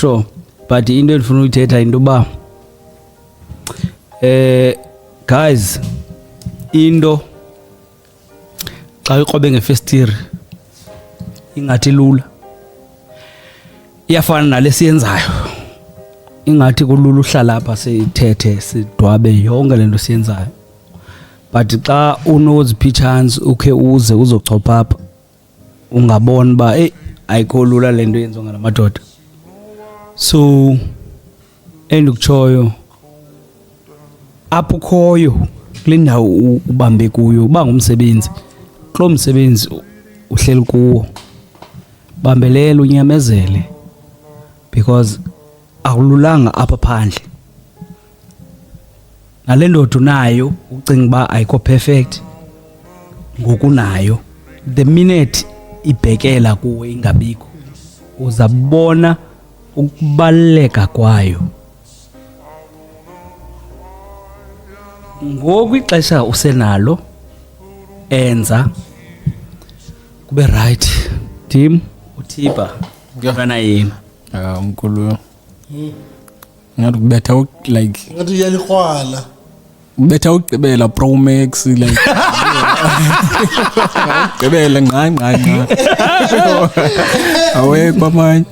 sure but into endifuna uyithetha into ba guys into xa uqobe ngefestiri ingathi lula iyafana nalesiyenzayo ingathi kulula uhlala apha sithethe sidwabe yonke lento siyenzayo but xa unoziphichance ukhe uze uzochopha apha ungabona ba ayikho lula lento yenziwa ngalamadoda so endikutshoyo apho khoyo kule ndawo ubambe kuyo uba ngumsebenzi kulo msebenzi uhleli kuwo bambelela unyamezele because akululanga apha phandle nale ndoda unayo ucinga uba ayikho perfect ngokunayo the minute ibhekela kuwe ingabikho uzabona ukubaleka kwayo ngoku ixesha usenalo enza kube right team uthipa ngana yini umkhulu ngathi kubetha like ngathi uyalikhwala ubetha ugqibela Pro Max like ugqibela nqa awekho manje